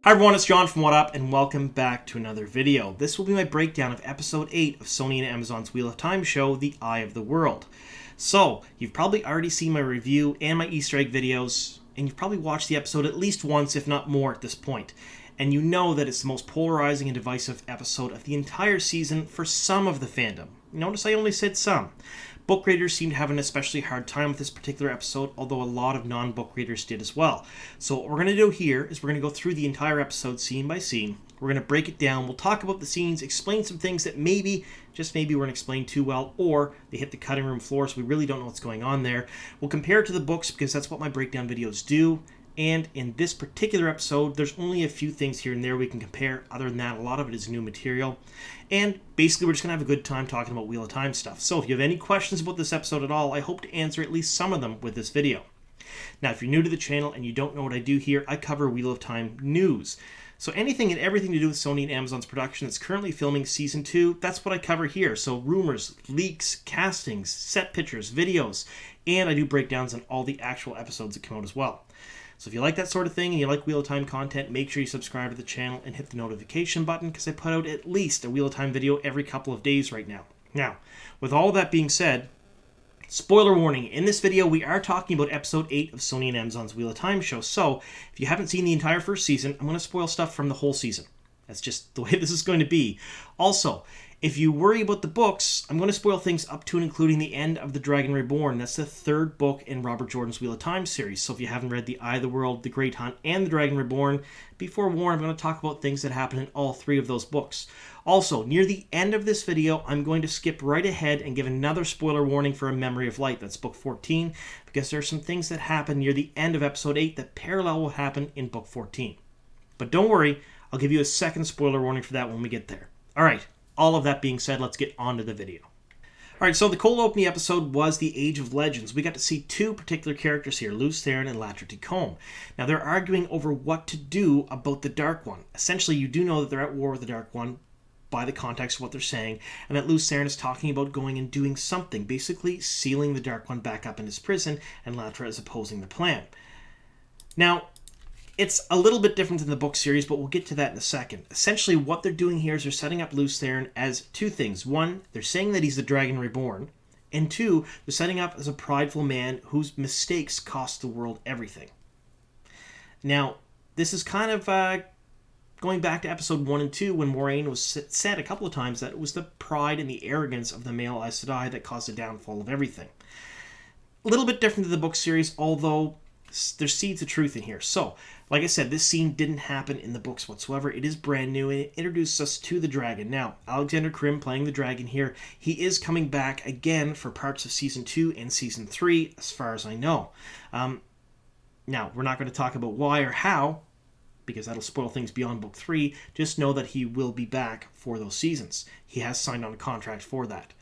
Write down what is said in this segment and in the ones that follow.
Hi everyone, it's John from What Up, and welcome back to another video. This will be my breakdown of Episode 8 of Sony and Amazon's Wheel of Time show, The Eye of the World. So, you've probably already seen my review and my Easter egg videos, and you've probably watched the episode at least once, if not more, at this point. And you know that it's the most polarizing and divisive episode of the entire season for some of the fandom. Notice I only said some. Book readers seem to have an especially hard time with this particular episode, although a lot of non-book readers did as well. So what we're going to do here is we're going to go through the entire episode scene by scene. We're going to break it down. We'll talk about the scenes, explain some things that maybe, just maybe, weren't explained too well, or they hit the cutting room floor, so we really don't know what's going on there. We'll compare it to the books because that's what my breakdown videos do. And in this particular episode, there's only a few things here and there we can compare. Other than that, a lot of it is new material. And basically, we're just going to have a good time talking about Wheel of Time stuff. So if you have any questions about this episode at all, I hope to answer at least some of them with this video. Now, if you're new to the channel and you don't know what I do here, I cover Wheel of Time news. So anything and everything to do with Sony and Amazon's production that's currently filming Season 2, that's what I cover here. So rumors, leaks, castings, set pictures, videos, and I do breakdowns on all the actual episodes that come out as well. So if you like that sort of thing and you like Wheel of Time content, make sure you subscribe to the channel and hit the notification button because I put out at least a Wheel of Time video every couple of days right now. Now, with all that being said, spoiler warning, in this video we are talking about Episode 8 of Sony and Amazon's Wheel of Time show, so if you haven't seen the entire first season, I'm going to spoil stuff from the whole season. That's just the way this is going to be. Also, if you worry about the books, I'm going to spoil things up to and including the end of The Dragon Reborn. That's the third book in Robert Jordan's Wheel of Time series. So if you haven't read The Eye of the World, The Great Hunt, and The Dragon Reborn, be forewarned, I'm going to talk about things that happen in all three of those books. Also, near the end of this video, I'm going to skip right ahead and give another spoiler warning for A Memory of Light. That's book 14, because there are some things that happen near the end of episode 8 that parallel will happen in book 14. But don't worry, I'll give you a second spoiler warning for that when we get there. Alright, all of that being said, let's get on to the video. Alright, so the cold opening episode was The Age of Legends. We got to see two particular characters here, Lews Therin and Latria T'Combe. Now, they're arguing over what to do about the Dark One. Essentially, you do know that they're at war with the Dark One by the context of what they're saying, and that Lews Therin is talking about going and doing something, basically sealing the Dark One back up in his prison, and Latria is opposing the plan. Now, it's a little bit different than the book series, but we'll get to that in a second. Essentially, what they're doing here is they're setting up Lews Therin as two things. One, they're saying that he's the Dragon Reborn. And two, they're setting up as a prideful man whose mistakes cost the world everything. Now, this is kind of going back to episode 1 and 2 when Moiraine was said a couple of times that it was the pride and the arrogance of the male Aes Sedai that caused the downfall of everything. A little bit different than the book series, although there's seeds of truth in here. So, like I said, this scene didn't happen in the books whatsoever. It is brand new, and it introduces us to the dragon. Now, Alexander Krim playing the dragon here, he is coming back again for parts of Season 2 and Season 3, as far as I know. Now, we're not going to talk about why or how, because that'll spoil things beyond Book 3. Just know that he will be back for those seasons. He has signed on a contract for that.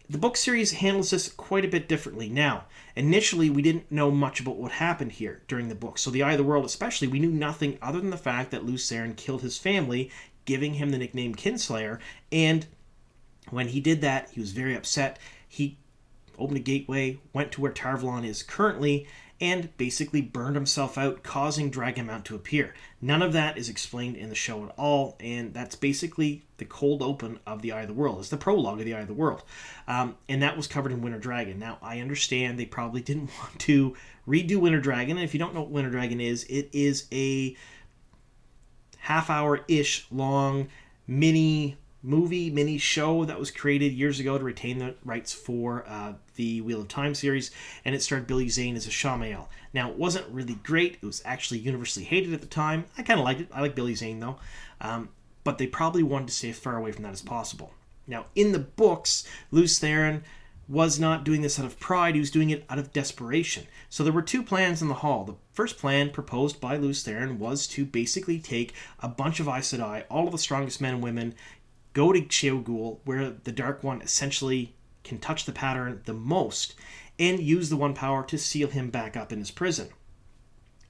The book series handles this quite a bit differently. Now, initially, we didn't know much about what happened here during the book. So The Eye of the World especially, we knew nothing other than the fact that Lews Therin killed his family, giving him the nickname Kinslayer. And when he did that, he was very upset. He opened a gateway, went to where Tarvalon is currently, and basically burned himself out, causing Dragonmount to appear. None of that is explained in the show at all, and that's basically the cold open of The Eye of the World. It's the prologue of The Eye of the World. And that was covered in Winter Dragon. Now, I understand they probably didn't want to redo Winter Dragon, and if you don't know what Winter Dragon is, it is a half-hour-ish long mini show that was created years ago to retain the rights for the Wheel of Time series, and it starred Billy Zane as a Shamiel. Now, it wasn't really great. It was actually universally hated at the time. I kind of liked it. I like Billy Zane, though. But they probably wanted to stay as far away from that as possible. Now, in the books, Lews Therin was not doing this out of pride. He was doing it out of desperation. So there were two plans in the hall. The first plan proposed by Lews Therin was to basically take a bunch of Aes Sedai, all of the strongest men and women, go to Shao Ghoul, where the Dark One essentially can touch the pattern the most, and use the One Power to seal him back up in his prison.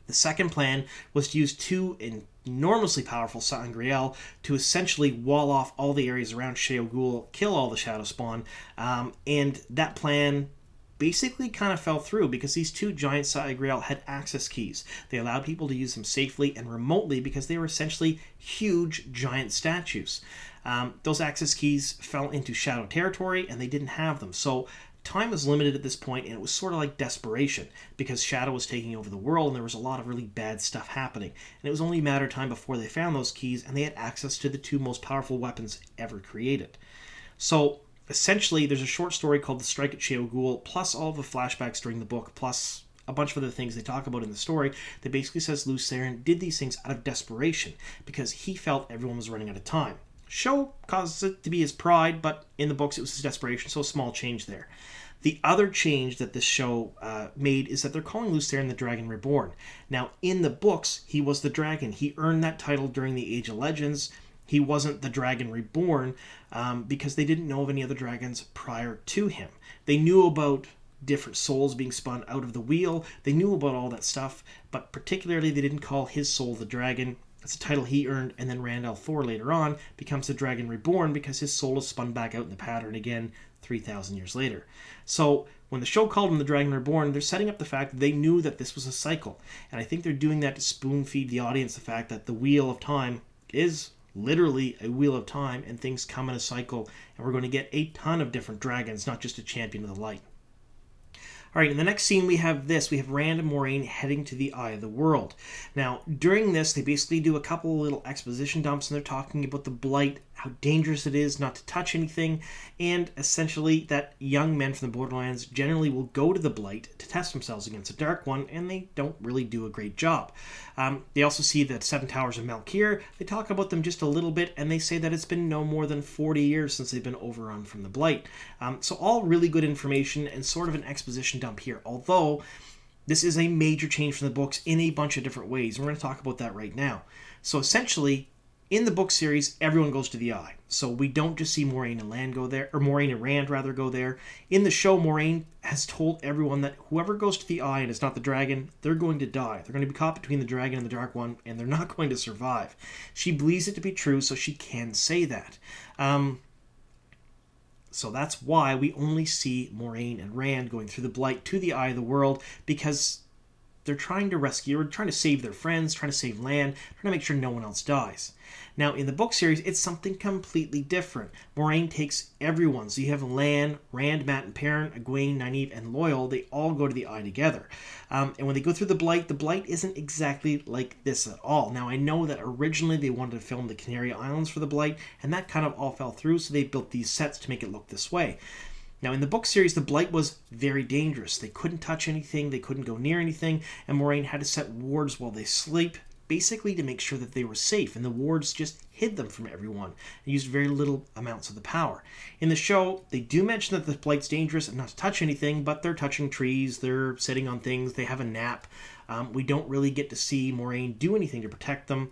The second plan was to use two enormously powerful sa'angreal to essentially wall off all the areas around Shao Ghoul, kill all the Shadow Spawn, and that plan basically kind of fell through because these two giant Saigreal had access keys. They allowed people to use them safely and remotely because they were essentially huge giant statues. Those access keys fell into Shadow territory and they didn't have them. So time was limited at this point, and it was sort of like desperation because Shadow was taking over the world and there was a lot of really bad stuff happening. And it was only a matter of time before they found those keys and they had access to the two most powerful weapons ever created. So essentially, there's a short story called The Strike at Shao Ghoul, plus all of the flashbacks during the book, plus a bunch of other things they talk about in the story that basically says Lucerne did these things out of desperation because he felt everyone was running out of time. Shao causes it to be his pride, but in the books it was his desperation, so a small change there. The other change that this show made is that they're calling Lucerne the Dragon Reborn. Now, in the books, he was the dragon. He earned that title during the Age of Legends. He wasn't the Dragon Reborn because they didn't know of any other dragons prior to him. They knew about different souls being spun out of the wheel. They knew about all that stuff, but particularly they didn't call his soul the dragon. It's a title he earned, and then Randall Thor later on becomes the Dragon Reborn because his soul is spun back out in the pattern again 3,000 years later. So when the show called him the Dragon Reborn, they're setting up the fact that they knew that this was a cycle. And I think they're doing that to spoon feed the audience the fact that the Wheel of Time is literally a wheel of time and things come in a cycle, and we're going to get a ton of different dragons, not just a champion of the light. Alright, in the next scene we have Rand and Moiraine heading to the Eye of the World. Now, during this, they basically do a couple of little exposition dumps, and they're talking about the Blight, how dangerous it is not to touch anything, and essentially that young men from the Borderlands generally will go to the Blight to test themselves against the Dark One, and they don't really do a great job. They also see the Seven Towers of Malkir. They talk about them just a little bit, and they say that it's been no more than 40 years since they've been overrun from the Blight. So all really good information and sort of an exposition dump here, although this is a major change from the books in a bunch of different ways. We're going to talk about that right now. So essentially, in the book series, everyone goes to the Eye. So we don't just see Moiraine and Rand go there. In the show, Moiraine has told everyone that whoever goes to the Eye and is not the dragon, they're going to die. They're going to be caught between the dragon and the Dark One, and they're not going to survive. She believes it to be true, so she can say that. So that's why we only see Moiraine and Rand going through the Blight to the Eye of the World, because they're trying to rescue, or trying to save their friends, trying to save land, trying to make sure no one else dies. Now, in the book series, it's something completely different. Moiraine takes everyone. So you have Lan, Rand, Mat and Perrin, Egwene, Nynaeve, and Loial. They all go to the Eye together. And when they go through the Blight isn't exactly like this at all. Now, I know that originally they wanted to film the Canary Islands for the Blight, and that kind of all fell through, so they built these sets to make it look this way. Now, in the book series, the Blight was very dangerous. They couldn't touch anything, they couldn't go near anything, and Moiraine had to set wards while they sleep, basically to make sure that they were safe, and the wards just hid them from everyone and used very little amounts of the power. In the show, they do mention that the Blight's dangerous and not to touch anything, but they're touching trees, they're sitting on things, they have a nap. We don't really get to see Moiraine do anything to protect them.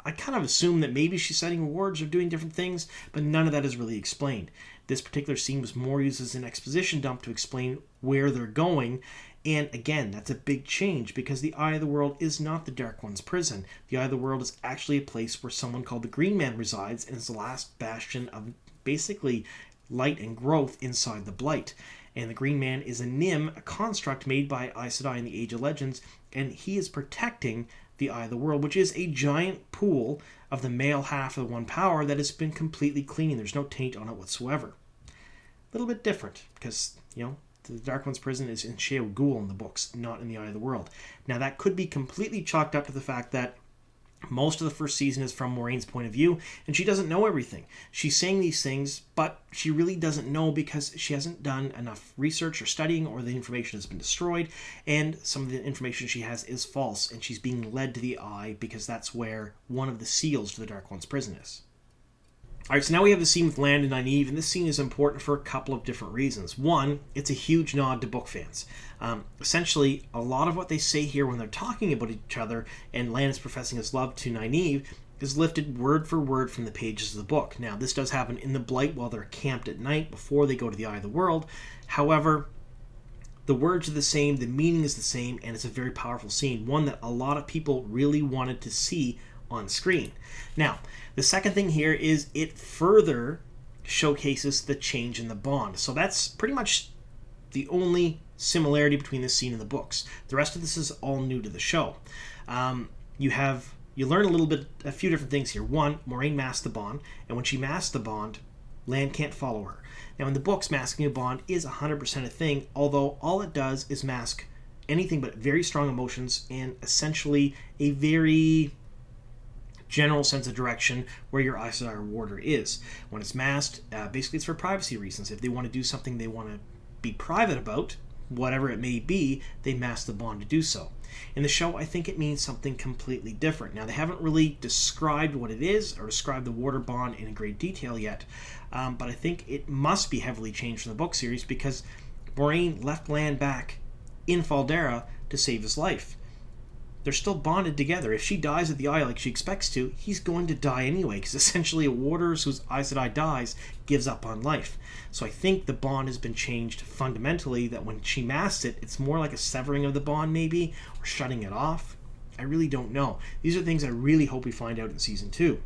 I kind of assume that maybe she's setting wards or doing different things, but none of that is really explained. This particular scene was more used as an exposition dump to explain where they're going, and again, that's a big change because the Eye of the World is not the Dark One's prison. The Eye of the World is actually a place where someone called the Green Man resides and is the last bastion of basically light and growth inside the Blight. And the Green Man is a Nym, a construct made by Aes Sedai in the Age of Legends, and he is protecting the Eye of the World, which is a giant pool of the male half of the one power that has been completely clean. There's no taint on it whatsoever. A little bit different because, the Dark One's prison is in Shao Ghoul in the books, not in the Eye of the World. Now, that could be completely chalked up to the fact that most of the first season is from Moraine's point of view, and she doesn't know everything. She's saying these things, but she really doesn't know because she hasn't done enough research or studying, or the information has been destroyed, and some of the information she has is false, and she's being led to the Eye because that's where one of the seals to the Dark One's prison is. Alright, so now we have the scene with Lan and Nynaeve, and this scene is important for a couple of different reasons. One, it's a huge nod to book fans. Essentially, a lot of what they say here when they're talking about each other, and Lan is professing his love to Nynaeve, is lifted word for word from the pages of the book. Now, this does happen in the Blight while they're camped at night before they go to the Eye of the World. However, the words are the same, the meaning is the same, and it's a very powerful scene, one that a lot of people really wanted to see on screen. Now, the second thing here is it further showcases the change in the bond. So that's pretty much the only similarity between this scene and the books. The rest of this is all new to the show. You learn a few different things here. One, Moiraine masked the bond, and when she masked the bond, Lan can't follow her. Now in the books, masking a bond is 100% a thing, although all it does is mask anything but very strong emotions and essentially a very general sense of direction where your Aes Sedai warder is. When it's masked, basically it's for privacy reasons. If they want to do something they want to be private about, whatever it may be, they mask the bond to do so. In the show, I think it means something completely different. Now, they haven't really described what it is or described the warder bond in great detail yet, but I think it must be heavily changed from the book series because Moiraine left Lan back in Faldera to save his life. They're still bonded together. If she dies at the Eye like she expects to, he's going to die anyway, because essentially a warder whose Aes Sedai dies gives up on life. So I think the bond has been changed fundamentally, that when she masks it, it's more like a severing of the bond maybe, or shutting it off. I really don't know. These are things I really hope we find out in Season 2.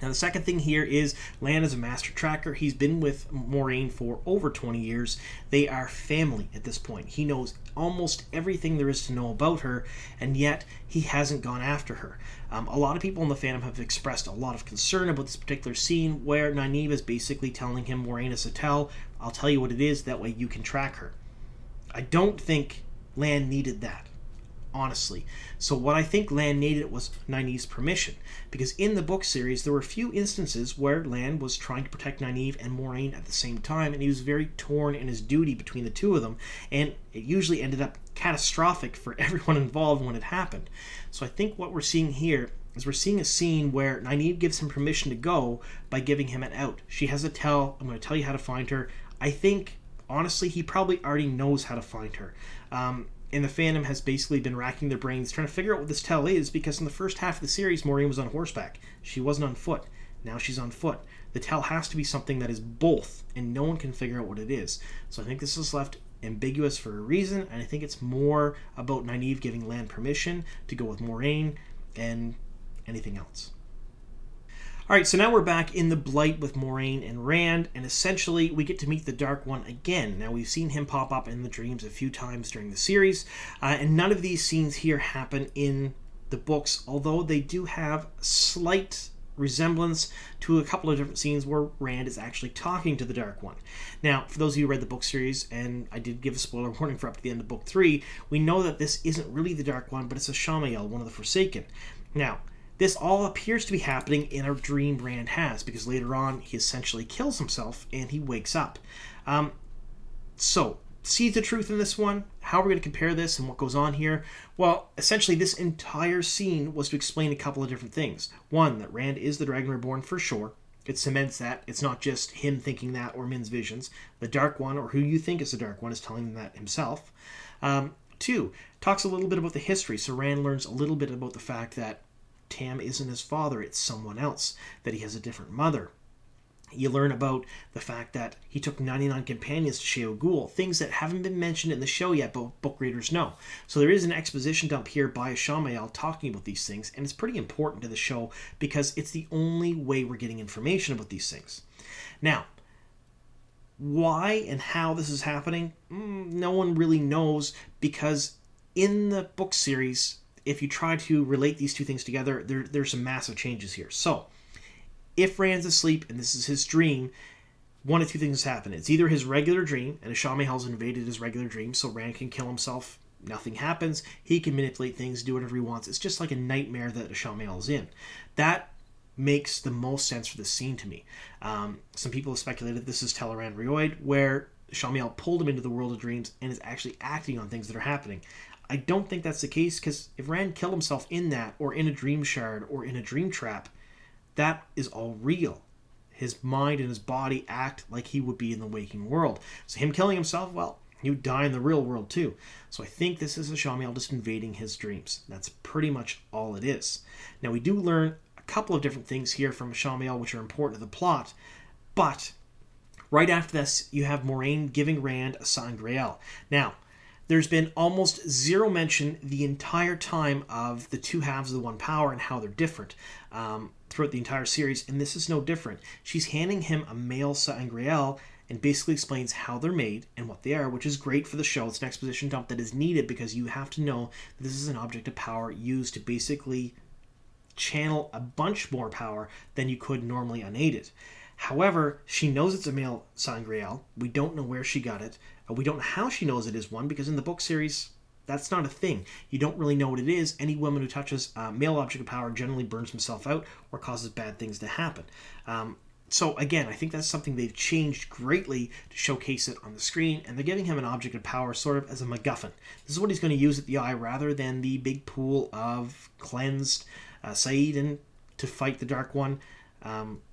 Now, the second thing here is Lan is a master tracker. He's been with Moiraine for over 20 years. They are family at this point. He knows almost everything there is to know about her, and yet he hasn't gone after her. A lot of people in the fandom have expressed a lot of concern about this particular scene where Nynaeve is basically telling him, Moiraine is a tell, I'll tell you what it is, that way you can track her. I don't think Lan needed that, honestly. So what I think Lan needed was Nynaeve's permission, because in the book series there were a few instances where Lan was trying to protect Nynaeve and Moiraine at the same time, and he was very torn in his duty between the two of them, and it usually ended up catastrophic for everyone involved when it happened. So I think what we're seeing here is we're seeing a scene where Nynaeve gives him permission to go by giving him an out. She has a tell, I'm going to tell you how to find her. I think, honestly, he probably already knows how to find her. And the fandom has basically been racking their brains trying to figure out what this tell is, because in the first half of the series, Moiraine was on horseback. She wasn't on foot. Now she's on foot. The tell has to be something that is both, and no one can figure out what it is. So I think this is left ambiguous for a reason, and I think it's more about Nynaeve giving Lan permission to go with Moiraine and anything else. Alright, so now we're back in the Blight with Moiraine and Rand, and essentially we get to meet the Dark One again. Now, we've seen him pop up in the dreams a few times during the series, and none of these scenes here happen in the books, although they do have slight resemblance to a couple of different scenes where Rand is actually talking to the Dark One. Now, for those of you who read the book series, and I did give a spoiler warning for up to the end of Book 3, we know that this isn't really the Dark One, but it's a Shamiel, one of the Forsaken. Now, this all appears to be happening in a dream Rand has, because later on he essentially kills himself and he wakes up. So, see the truth in this one? How are we going to compare this and what goes on here? Well, essentially this entire scene was to explain a couple of different things. One, that Rand is the Dragon Reborn for sure. It cements that. It's not just him thinking that or Min's visions. The Dark One, or who you think is the Dark One, is telling him that himself. Two, talks a little bit about the history. So Rand learns a little bit about the fact that Tam isn't his father, it's someone else, that he has a different mother. You learn about the fact that he took 99 companions to Shao Ghoul, things that haven't been mentioned in the show yet, but book readers know. So there is an exposition dump here by Shamiel talking about these things, and it's pretty important to the show because it's the only way we're getting information about these things. Now, why and how this is happening, no one really knows, because in the book series, if you try to relate these two things together, there's some massive changes here. So, if Rand's asleep and this is his dream, one of two things happen. It's either his regular dream, and Shamiel's invaded his regular dream, so Rand can kill himself, nothing happens, he can manipulate things, do whatever he wants. It's just like a nightmare that Shamiel's in. That makes the most sense for this scene to me. Some people have speculated this is Teleran Rioid, where Shamiel pulled him into the world of dreams and is actually acting on things that are happening. I don't think that's the case, because if Rand killed himself in that, or in a dream shard, or in a dream trap, that is all real. His mind and his body act like he would be in the waking world. So him killing himself, well, he would die in the real world too. So I think this is a Shamiel just invading his dreams. That's pretty much all it is. Now, we do learn a couple of different things here from Shamiel which are important to the plot, but right after this, you have Moiraine giving Rand a sangreal. Now, there's been almost zero mention the entire time of the two halves of the one power and how they're different throughout the entire series, and this is no different. She's handing him a male sangreal, and basically explains how they're made and what they are, which is great for the show. It's an exposition dump that is needed because you have to know that this is an object of power used to basically channel a bunch more power than you could normally unaided. However, she knows it's a male sangreal. We don't know where she got it. We don't know how she knows it is one, because in the book series, that's not a thing. You don't really know what it is. Any woman who touches a male object of power generally burns himself out or causes bad things to happen. So again, I think that's something they've changed greatly to showcase it on the screen, and they're giving him an object of power sort of as a MacGuffin. This is what he's going to use at the eye rather than the big pool of cleansed Saeed to fight the Dark One,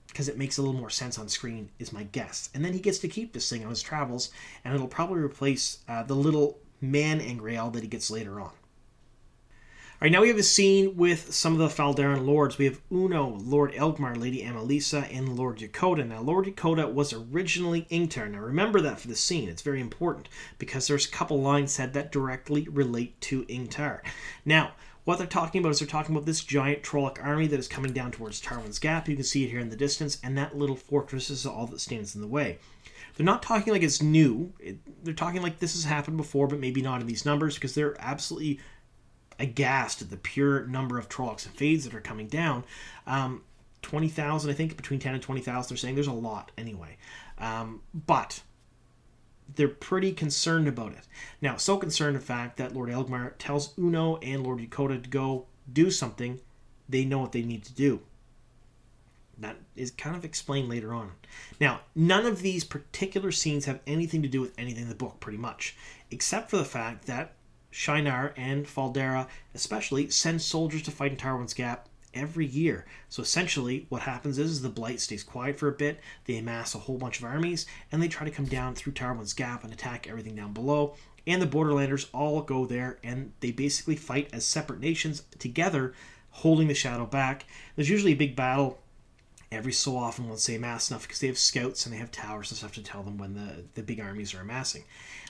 because it makes a little more sense on screen, is my guess. And then he gets to keep this thing on his travels, and it'll probably replace the little man Angreal that he gets later on. All right, now we have a scene with some of the Faldaran lords. We have Uno, Lord Elgmar, Lady Amalisa, and Lord Yakota. Now, Lord Yakota was originally Ingtar. Now, remember that for the scene. It's very important because there's a couple lines said that directly relate to Ingtar. Now, what they're talking about is they're talking about this giant Trolloc army that is coming down towards Tarwin's Gap. You can see it here in the distance, and that little fortress is all that stands in the way. They're not talking like it's new. They're talking like this has happened before, but maybe not in these numbers, because they're absolutely aghast at the pure number of Trollocs and Fades that are coming down. 20,000, I think, between 10 and 20,000. They're saying there's a lot anyway. But they're pretty concerned about it. Now, so concerned, in fact, that Lord Elgmar tells Uno and Lord Yakota to go do something. They know what they need to do. That is kind of explained later on. Now, none of these particular scenes have anything to do with anything in the book, pretty much, except for the fact that Shinar and Faldera especially send soldiers to fight in Tarwin's Gap every year. So essentially what happens is the Blight stays quiet for a bit, they amass a whole bunch of armies, and they try to come down through Tarwin's Gap and attack everything down below. And the Borderlanders all go there, and they basically fight as separate nations together, holding the Shadow back. There's usually a big battle every so often once they amass enough, because they have scouts and they have towers and stuff to tell them when the big armies are amassing.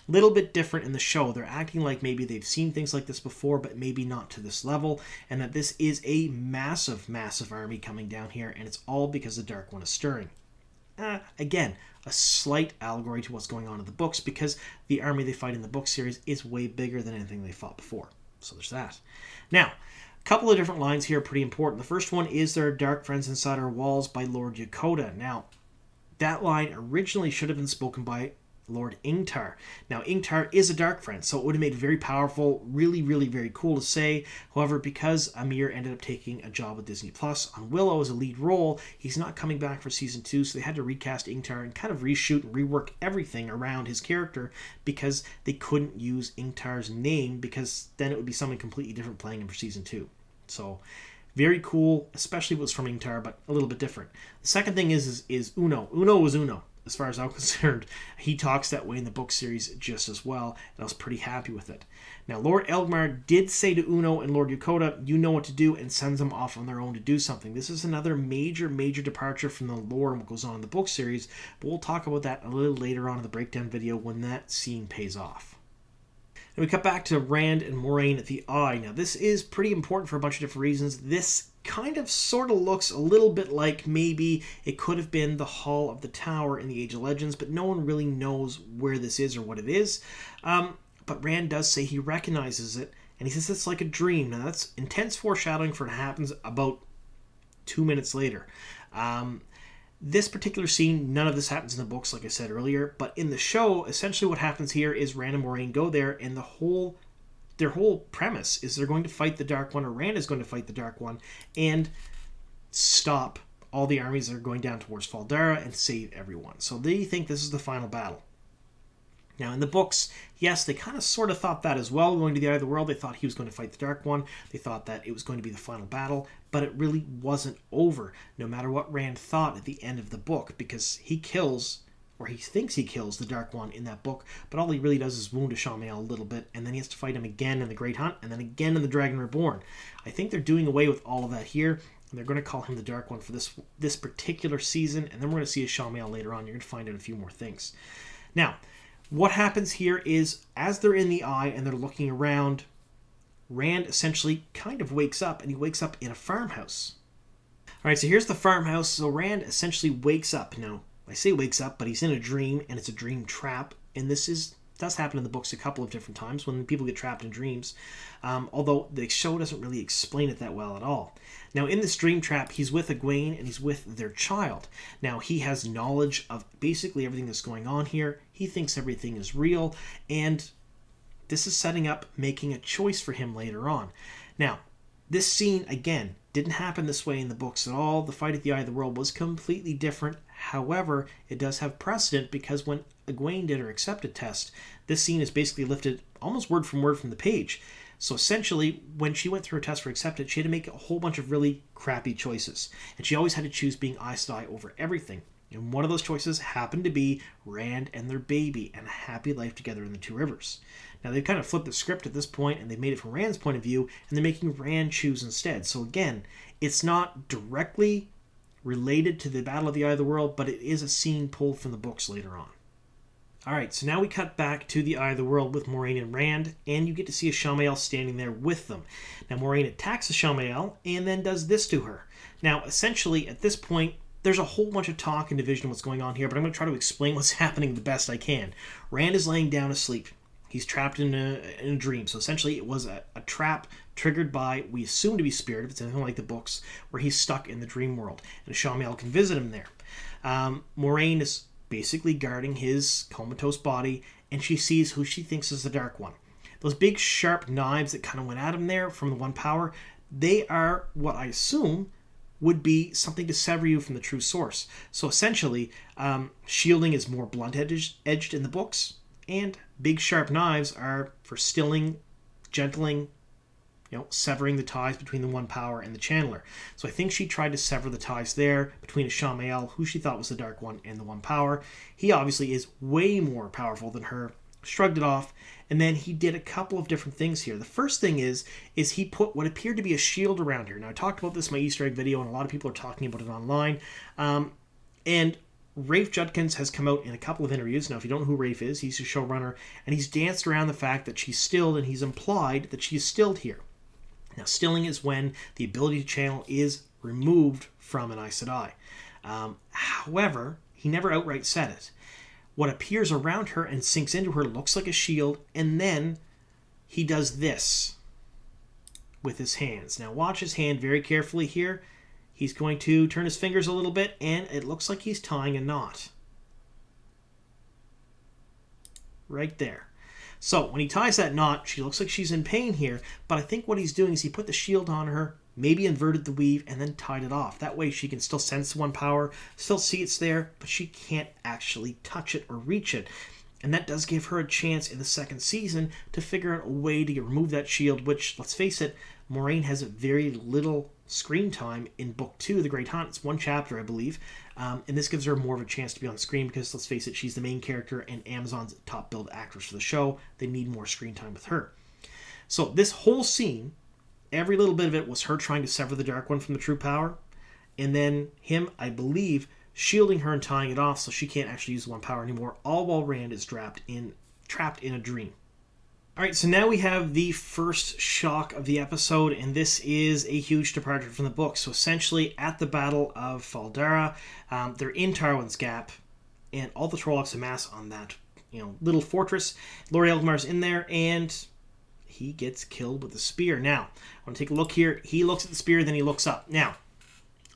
Little bit different in the show. They're acting like maybe they've seen things like this before, but maybe not to this level, and that this is a massive, massive army coming down here, and it's all because the Dark One is stirring. Again, a slight allegory to what's going on in the books, because the army they fight in the book series is way bigger than anything they fought before. So there's that. Now, a couple of different lines here are pretty important. The first one is "There are dark friends inside our walls" by Lord Yakota. Now, that line originally should have been spoken by Lord Ingtar. Now, Ingtar is a dark friend, so it would have made it very powerful, really, really very cool to say. However, because Amir ended up taking a job with Disney Plus on Willow as a lead role, he's not coming back for season 2, so they had to recast Ingtar and kind of reshoot and rework everything around his character, because they couldn't use Ingtar's name, because then it would be something completely different playing him for season 2. So, very cool, especially if it was from Ingtar, but a little bit different. The second thing is Uno. Uno was Uno. As far as I'm concerned, he talks that way in the book series just as well, and I was pretty happy with it. Now, Lord Elgmar did say to Uno and Lord Yakota, "You know what to do," and sends them off on their own to do something. This is another major, major departure from the lore and what goes on in the book series, but we'll talk about that a little later on in the breakdown video when that scene pays off. And we cut back to Rand and Moiraine at the Eye. Now, this is pretty important for a bunch of different reasons. This kind of sort of looks a little bit like maybe it could have been the Hall of the Tower in the Age of Legends, but no one really knows where this is or what it is. But Rand does say he recognizes it, and he says it's like a dream. Now, that's intense foreshadowing for what happens about 2 minutes later. This particular scene, none of this happens in the books, like I said earlier, but in the show, essentially what happens here is Rand and Moiraine go there, and their whole premise is they're going to fight the Dark One, or Rand is going to fight the Dark One, and stop all the armies that are going down towards Faldera and save everyone. So they think this is the final battle. Now, in the books, yes, they kind of sort of thought that as well. Going to the Eye of the World, they thought he was going to fight the Dark One. They thought that it was going to be the final battle, but it really wasn't over, no matter what Rand thought at the end of the book, because he kills, or he thinks he kills, the Dark One in that book, but all he really does is wound a Shamiel a little bit, and then he has to fight him again in the Great Hunt, and then again in the Dragon Reborn. I think they're doing away with all of that here, and they're going to call him the Dark One for this particular season, and then we're going to see a Shamiel later on. You're going to find out a few more things. Now, what happens here is, as they're in the Eye and they're looking around, Rand essentially kind of wakes up, and he wakes up in a farmhouse. Alright, so here's the farmhouse. So Rand essentially wakes up. Now, I say wakes up, but he's in a dream, and it's a dream trap. And does happen in the books a couple of different times when people get trapped in dreams, although the show doesn't really explain it that well at all. Now, in this dream trap, he's with Egwene and he's with their child. Now, he has knowledge of basically everything that's going on here. He thinks everything is real, and this is setting up making a choice for him later on. Now, this scene, again, didn't happen this way in the books at all. The fight at the Eye of the World was completely different. However, it does have precedent because when Egwene did her accepted test, this scene is basically lifted almost word from the page. So essentially, when she went through her test for acceptance, she had to make a whole bunch of really crappy choices. And she always had to choose being Aes Sedai over everything. And one of those choices happened to be Rand and their baby and a happy life together in the Two Rivers. Now, they've kind of flipped the script at this point, and they've made it from Rand's point of view, and they're making Rand choose instead. So again, it's not directly related to the Battle of the Eye of the World, but it is a scene pulled from the books later on. Alright, so now we cut back to the Eye of the World with Moiraine and Rand, and you get to see a Shamiel standing there with them. Now, Moiraine attacks the Shamiel, and then does this to her. Now, essentially, at this point, there's a whole bunch of talk and division of what's going on here, but I'm going to try to explain what's happening the best I can. Rand is laying down asleep. He's trapped in a dream. So essentially, it was a trap triggered by, we assume to be spirit, if it's anything like the books, where he's stuck in the dream world. And Shamiel can visit him there. Moiraine is basically guarding his comatose body, and she sees who she thinks is the Dark One. Those big sharp knives that kind of went at him there from the One Power, they are what I assume would be something to sever you from the true source. So essentially, shielding is more blunt-edged in the books, and big sharp knives are for stilling, gentling, severing the ties between the One Power and the Channeler. So I think she tried to sever the ties there between a Shamiel, who she thought was the Dark One, and the One Power. He obviously is way more powerful than her, shrugged it off, and then he did a couple of different things here. The first thing is he put what appeared to be a shield around her. Now, I talked about this in my Easter egg video, and a lot of people are talking about it online. And Rafe Judkins has come out in a couple of interviews. Now, if you don't know who Rafe is, he's a showrunner, and he's danced around the fact that she's stilled, and he's implied that she's stilled here. Now, stilling is when the ability to channel is removed from an Aes Sedai. However, he never outright said it. What appears around her and sinks into her looks like a shield, and then he does this with his hands. Now, watch his hand very carefully here. He's going to turn his fingers a little bit, and it looks like he's tying a knot. Right there. So, when he ties that knot, she looks like she's in pain here, but I think what he's doing is he put the shield on her, maybe inverted the weave, and then tied it off. That way she can still sense One Power, still see it's there, but she can't actually touch it or reach it. And that does give her a chance in the second season to figure out a way to remove that shield, which, let's face it, Moiraine has very little screen time in Book 2, The Great Hunt. It's one chapter, I believe. And this gives her more of a chance to be on screen because, let's face it, she's the main character and Amazon's top billed actress for the show. They need more screen time with her. So this whole scene, every little bit of it was her trying to sever the Dark One from the true power. And then him, I believe, shielding her and tying it off so she can't actually use the One Power anymore, all while Rand is trapped in a dream. Alright, so now we have the first shock of the episode, and this is a huge departure from the book. So essentially, at the Battle of Faldara, they're in Tarwin's Gap, and all the Trollocs amass on that little fortress. Lord Elgmar's in there, and he gets killed with a spear. Now, I want to take a look here. He looks at the spear, then he looks up. Now,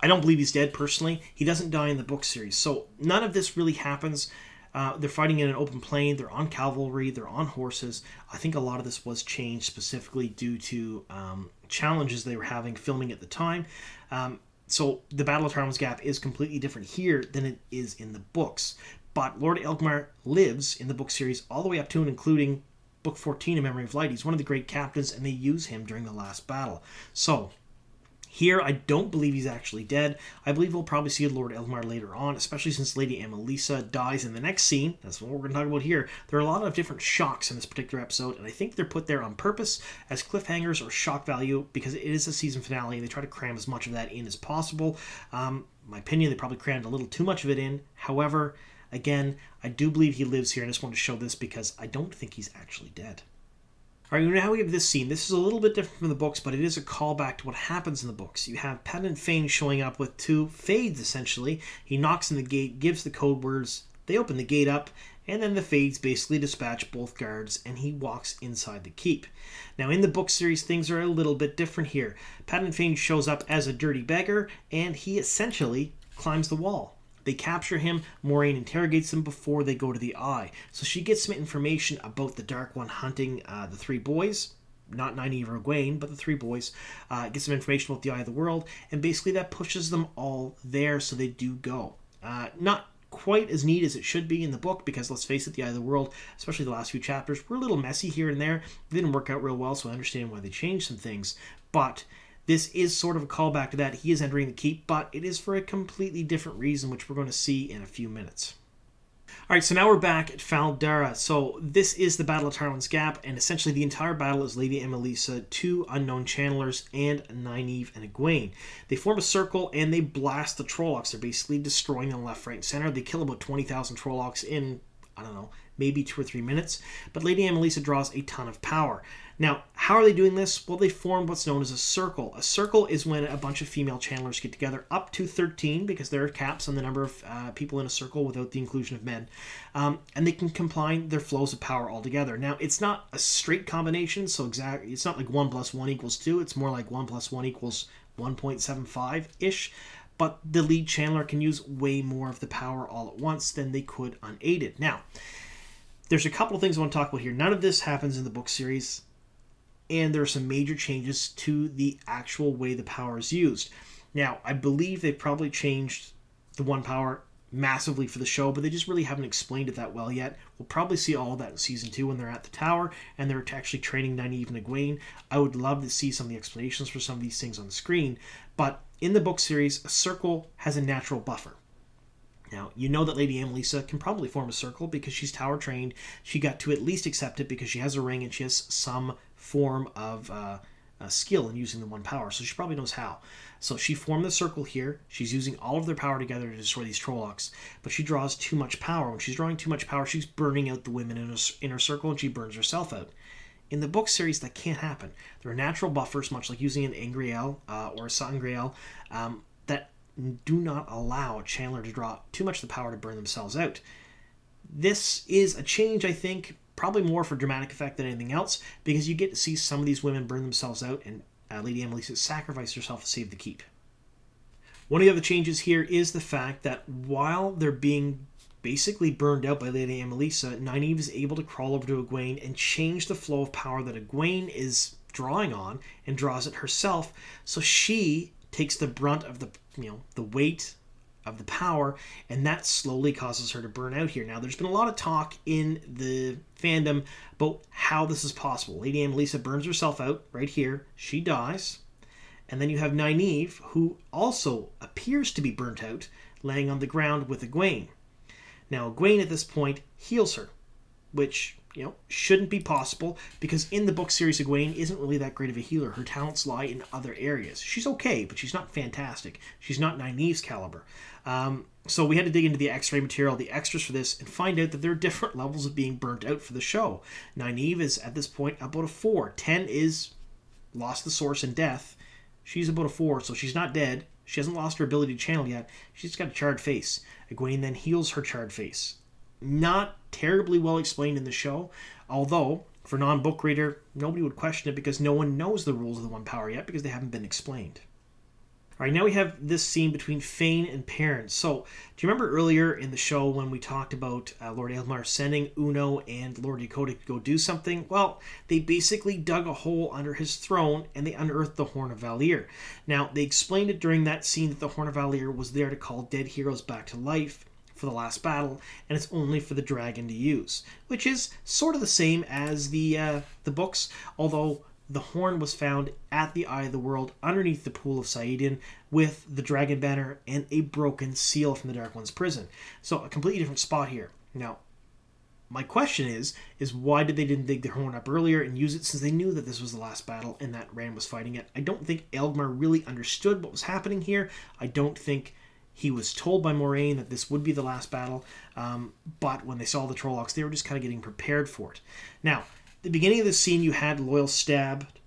I don't believe he's dead, personally. He doesn't die in the book series, so none of this really happens. They're fighting in an open plain. They're on cavalry. They're on horses. I think a lot of this was changed specifically due to challenges they were having filming at the time. So the Battle of Tarwin's Gap is completely different here than it is in the books. But Lord Elgmar lives in the book series all the way up to and including Book 14, A Memory of Light. He's one of the great captains, and they use him during the last battle. So here, I don't believe he's actually dead. I believe we'll probably see Lord Elgmar later on, especially since Lady Amelisa dies in the next scene. That's what we're going to talk about here. There are a lot of different shocks in this particular episode, and I think they're put there on purpose as cliffhangers or shock value because it is a season finale, and they try to cram as much of that in as possible. My opinion, they probably crammed a little too much of it in. However, again, I do believe he lives here, and I just want to show this because I don't think he's actually dead. All right, now we have this scene. This is a little bit different from the books, but it is a callback to what happens in the books. You have Pat and Feign showing up with two Fades, essentially. He knocks on the gate, gives the code words, they open the gate up, and then the Fades basically dispatch both guards, and he walks inside the keep. Now, in the book series, things are a little bit different here. Pat and Feign shows up as a dirty beggar, and he essentially climbs the wall. They capture him. Moiraine interrogates him before they go to the Eye. So she gets some information about the Dark One hunting the three boys. Not Nynaeve or Egwene, but the three boys. Gets some information about the Eye of the World. And basically that pushes them all there, so they do go. Not quite as neat as it should be in the book, because let's face it, the Eye of the World, especially the last few chapters, were a little messy here and there. They didn't work out real well, so I understand why they changed some things. But this is sort of a callback to that. He is entering the keep, but it is for a completely different reason, which we're going to see in a few minutes. All right, so now we're back at Fal Dara. So this is the Battle of Tarwin's Gap, and essentially the entire battle is Lady Amelisa, two unknown channelers, and Nynaeve and Egwene. They form a circle, and they blast the Trollocs. They're basically destroying them left, right, and center. They kill about 20,000 Trollocs in, I don't know, maybe 2 or 3 minutes. But Lady Amelisa draws a ton of power. Now, how are they doing this? Well, they form what's known as a circle. A circle is when a bunch of female channelers get together, up to 13, because there are caps on the number of people in a circle without the inclusion of men. And they can combine their flows of power all together. Now, it's not a straight combination, so exactly, it's not like 1 + 1 = 2. It's more like 1 + 1 = 1.75-ish. But the lead channeler can use way more of the power all at once than they could unaided. Now, there's a couple of things I want to talk about here. None of this happens in the book series, and there are some major changes to the actual way the power is used. Now, I believe they probably changed the one power massively for the show, but they just really haven't explained it that well yet. We'll probably see all of that in Season 2 when they're at the tower, and they're actually training Nynaeve and Egwene. I would love to see some of the explanations for some of these things on the screen, but in the book series, a circle has a natural buffer. Now, you know that Lady Amelisa can probably form a circle because she's tower trained. She got to at least accept it because she has a ring and she has some form of skill in using the one power, so she probably knows how. So she formed the circle here. She's using all of their power together to destroy these Trollocs, but she draws too much power. When she's drawing too much power, she's burning out the women in her circle, and she burns herself out. In the book series, that can't happen. There are natural buffers, much like using an Angreal or a Sangreal, that do not allow a channeler to draw too much of the power to burn themselves out. This is a change, I think, probably more for dramatic effect than anything else, because you get to see some of these women burn themselves out, and Lady Amelisa sacrificed herself to save the keep. One of the other changes here is the fact that while they're being basically burned out by Lady Amelisa, Nynaeve is able to crawl over to Egwene and change the flow of power that Egwene is drawing on, and draws it herself, so she takes the brunt of the weight of the power, and that slowly causes her to burn out here. Now, there's been a lot of talk in the fandom about how this is possible. Lady Amelisa burns herself out right here. She dies. And then you have Nynaeve, who also appears to be burnt out, laying on the ground with Egwene. Now, Egwene at this point heals her, which, shouldn't be possible, because in the book series, Egwene isn't really that great of a healer. Her talents lie in other areas. She's okay, but she's not fantastic. She's not Nynaeve's caliber. So we had to dig into the X-ray material, the extras for this, and find out that there are different levels of being burnt out for the show. Nynaeve is, at this point, about a 4. 10 is lost the source in death. She's about a 4, so she's not dead. She hasn't lost her ability to channel yet. She's got a charred face. Egwene then heals her charred face. Not terribly well explained in the show, although, for non-book reader, nobody would question it because no one knows the rules of the one power yet because they haven't been explained. All right, now we have this scene between Feign and Parents. So, do you remember earlier in the show when we talked about Lord Aelmar sending Uno and Lord Dakota to go do something? Well, they basically dug a hole under his throne and they unearthed the Horn of Valir. Now, they explained it during that scene that the Horn of Valir was there to call dead heroes back to life for the last battle, and it's only for the dragon to use, which is sort of the same as the books, although the horn was found at the Eye of the World underneath the Pool of Saidin with the dragon banner and a broken seal from the Dark One's prison. So a completely different spot here. Now, my question is why did they didn't dig their horn up earlier and use it, since they knew that this was the last battle and that Rand was fighting it? I don't think Aelmar really understood what was happening here. I don't think he was told by Moiraine that this would be the last battle, but when they saw the Trollocs, they were just kind of getting prepared for it. Now, the beginning of the scene, you had Loyal stabbed,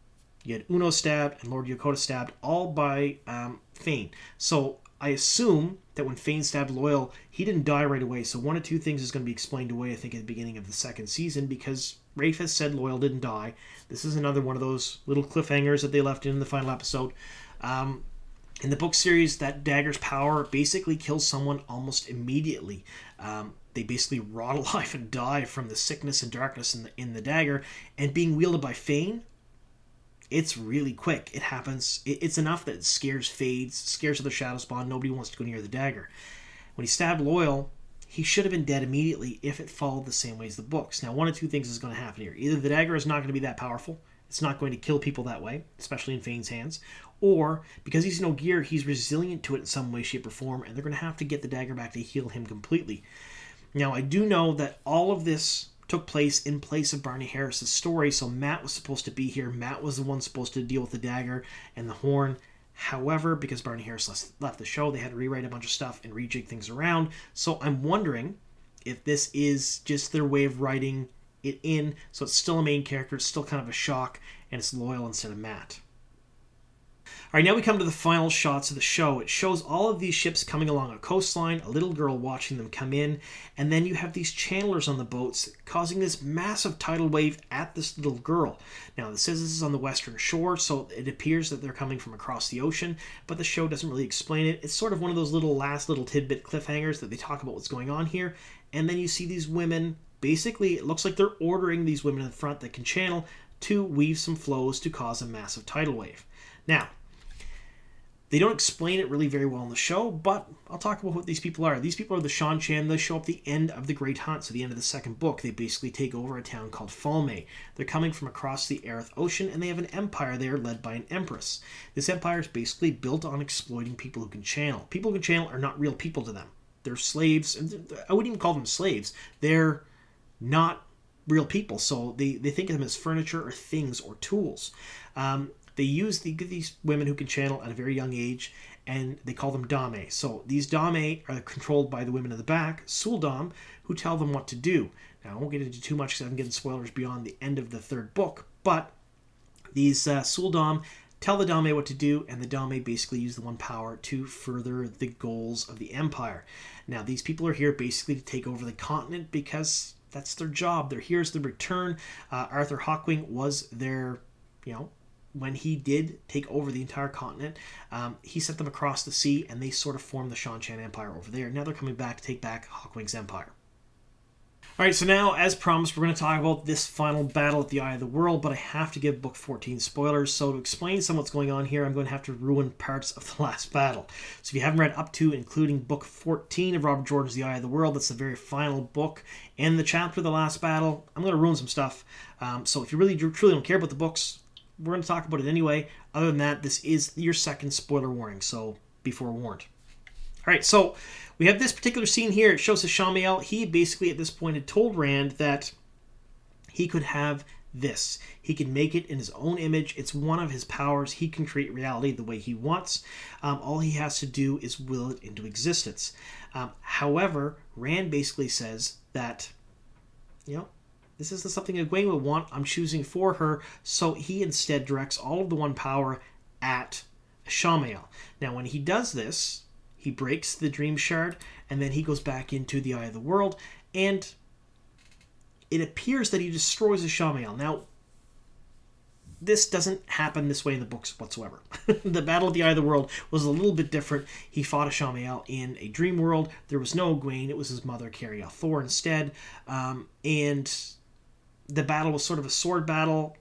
you had Uno stabbed, and Lord Yokota stabbed, all by Feign. So I assume that when Feign stabbed Loyal, he didn't die right away. So one of two things is going to be explained away, I think, at the beginning of the second season, because Rafe has said Loyal didn't die. This is another one of those little cliffhangers that they left in the final episode. In the book series, that dagger's power basically kills someone almost immediately. They basically rot alive and die from the sickness and darkness in the dagger. And being wielded by Feign, it's really quick. It happens. It's enough that it scares Fades, scares other Shadow Spawn. Nobody wants to go near the dagger. When he stabbed Loyal, he should have been dead immediately if it followed the same way as the books. Now, one of two things is going to happen here. Either the dagger is not going to be that powerful. It's not going to kill people that way, especially in Fein's hands. Or, because he's no gear, he's resilient to it in some way, shape, or form, and they're going to have to get the dagger back to heal him completely. Now, I do know that all of this took place in place of Barney Harris's story, so Matt was supposed to be here. Matt was the one supposed to deal with the dagger and the horn. However, because Barney Harris left the show, they had to rewrite a bunch of stuff and rejig things around. So I'm wondering if this is just their way of writing it in, so it's still a main character, it's still kind of a shock, and it's Loyal instead of Matt. Alright, now we come to the final shots of the show. It shows all of these ships coming along a coastline, a little girl watching them come in, and then you have these channelers on the boats causing this massive tidal wave at this little girl. Now, it says this is on the western shore, so it appears that they're coming from across the ocean, but the show doesn't really explain it. It's sort of one of those last little tidbit cliffhangers that they talk about what's going on here, and then you see these women. Basically, it looks like they're ordering these women in the front that can channel to weave some flows to cause a massive tidal wave. Now, they don't explain it really very well in the show, but I'll talk about what these people are. These people are the Shan-Chan. They show up at the end of the Great Hunt, so the end of the second book. They basically take over a town called Falme. They're coming from across the Aerith Ocean, and they have an empire there led by an empress. This empire is basically built on exploiting people who can channel. People who can channel are not real people to them. They're slaves, and I wouldn't even call them slaves. They're not real people, so they think of them as furniture or things or tools. They use these women who can channel at a very young age, and they call them Dame. So these Dame are controlled by the women in the back, Suldam, who tell them what to do. Now, I won't get into too much because I'm getting spoilers beyond the end of the third book, but these Suldam tell the Dame what to do, and the Dame basically use the one power to further the goals of the Empire. Now, these people are here basically to take over the continent because that's their job. They're here as the return. Arthur Hawkwing was their, when he did take over the entire continent, he sent them across the sea, and they sort of formed the Shan-Chan Empire over there. Now they're coming back to take back Hawkwing's empire. Alright, so now, as promised, we're going to talk about this final battle at the Eye of the World, but I have to give Book 14 spoilers, so to explain some of what's going on here, I'm going to have to ruin parts of the last battle. So if you haven't read up to, including Book 14 of Robert Jordan's The Eye of the World, that's the very final book, and the chapter of the last battle, I'm going to ruin some stuff. So if you really truly don't care about the books, we're going to talk about it anyway. Other than that, this is your second spoiler warning, so be forewarned. Alright, so we have this particular scene here. It shows us Shamiel. He basically at this point had told Rand that he could have this. He can make it in his own image. It's one of his powers. He can create reality the way he wants. All he has to do is will it into existence. However, Rand basically says that, this isn't something Egwene would want. I'm choosing for her. So he instead directs all of the one power at Shamiel. Now, when he does this, he breaks the Dream Shard, and then he goes back into the Eye of the World, and it appears that he destroys the Shamiel. Now, this doesn't happen this way in the books whatsoever. The Battle of the Eye of the World was a little bit different. He fought a Shamiel in a dream world. There was no Egwene. It was his mother, Carrie Thor, instead. And the battle was sort of a sword battle,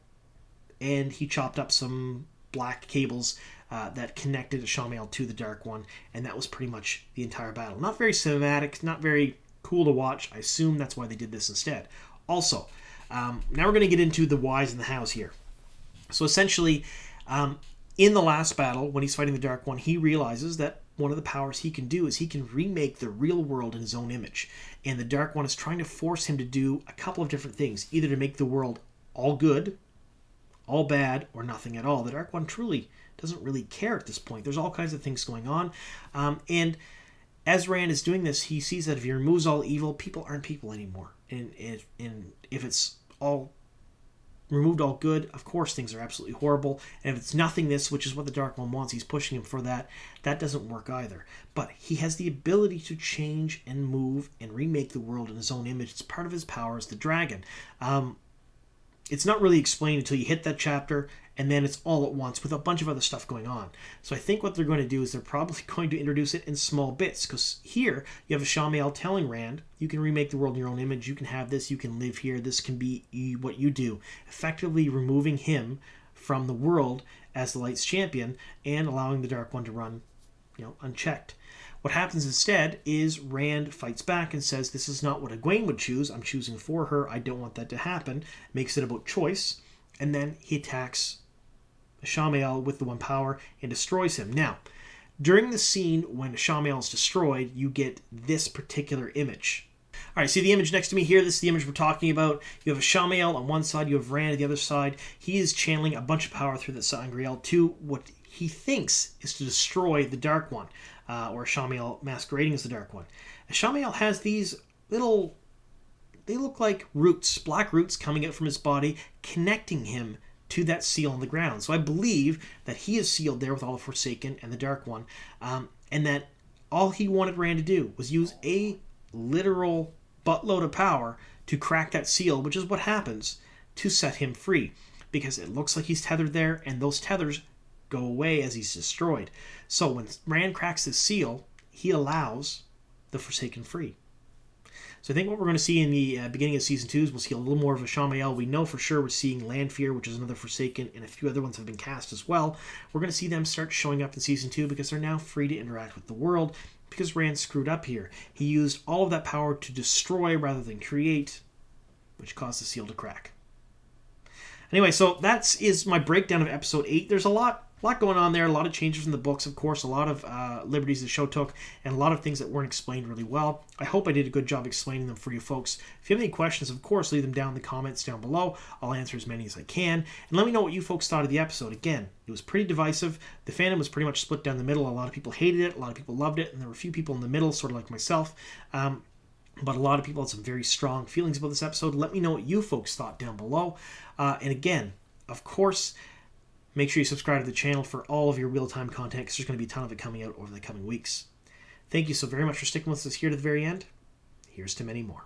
and he chopped up some black cables that connected Shamiel to the Dark One, and that was pretty much the entire battle. Not very cinematic, not very cool to watch. I assume that's why they did this instead. Also, now we're going to get into the whys and the hows here. So essentially, in the last battle, when he's fighting the Dark One, he realizes that one of the powers he can do is he can remake the real world in his own image. And the Dark One is trying to force him to do a couple of different things, either to make the world all good, all bad, or nothing at all. The Dark One truly doesn't really care at this point. There's all kinds of things going on. And as Rand is doing this, he sees that if he removes all evil, people aren't people anymore. And if it's all removed all good, of course things are absolutely horrible. And if it's nothingness, which is what the Dark One wants, he's pushing him for that, that doesn't work either. But he has the ability to change and move and remake the world in his own image. It's part of his power as the dragon. It's not really explained until you hit that chapter, and then it's all at once with a bunch of other stuff going on. So I think what they're going to do is they're probably going to introduce it in small bits, because here you have a Shamiel telling Rand, you can remake the world in your own image, you can have this, you can live here, this can be what you do, effectively removing him from the world as the Light's champion and allowing the Dark One to run, unchecked. What happens instead is Rand fights back and says, this is not what Egwene would choose. I'm choosing for her. I don't want that to happen. Makes it about choice. And then he attacks Shamiel with the one power and destroys him. Now, during the scene when Shamiel is destroyed, you get this particular image. All right, see the image next to me here? This is the image we're talking about. You have a Shamiel on one side. You have Rand on the other side. He is channeling a bunch of power through the sangreal to what he thinks is to destroy the Dark One. Or Shamiel masquerading as the Dark One. And Shamiel has these little, they look like roots, black roots coming out from his body, connecting him to that seal on the ground. So I believe that he is sealed there with all the Forsaken and the Dark One, and that all he wanted Rand to do was use a literal buttload of power to crack that seal, which is what happens, to set him free. Because it looks like he's tethered there, and those tethers go away as he's destroyed. So when Rand cracks this seal, he allows the Forsaken free. So I think what we're going to see in the beginning of Season 2 is we'll see a little more of a Shamiel. We know for sure we're seeing Lanfear, which is another Forsaken, and a few other ones have been cast as well. We're going to see them start showing up in Season 2 because they're now free to interact with the world, because Rand screwed up here. He used all of that power to destroy rather than create, which caused the seal to crack. Anyway, so that is my breakdown of Episode 8. There's a lot going on there, a lot of changes from the books, of course, a lot of liberties the show took, and a lot of things that weren't explained really well. I hope I did a good job explaining them for you folks. If you have any questions, of course, leave them down in the comments down below. I'll answer as many as I can. And let me know what you folks thought of the episode. Again, it was pretty divisive. The fandom was pretty much split down the middle. A lot of people hated it, a lot of people loved it, and there were a few people in the middle, sort of like myself. But a lot of people had some very strong feelings about this episode. Let me know what you folks thought down below. And again, of course, make sure you subscribe to the channel for all of your real-time content, because there's going to be a ton of it coming out over the coming weeks. Thank you so very much for sticking with us here to the very end. Here's to many more.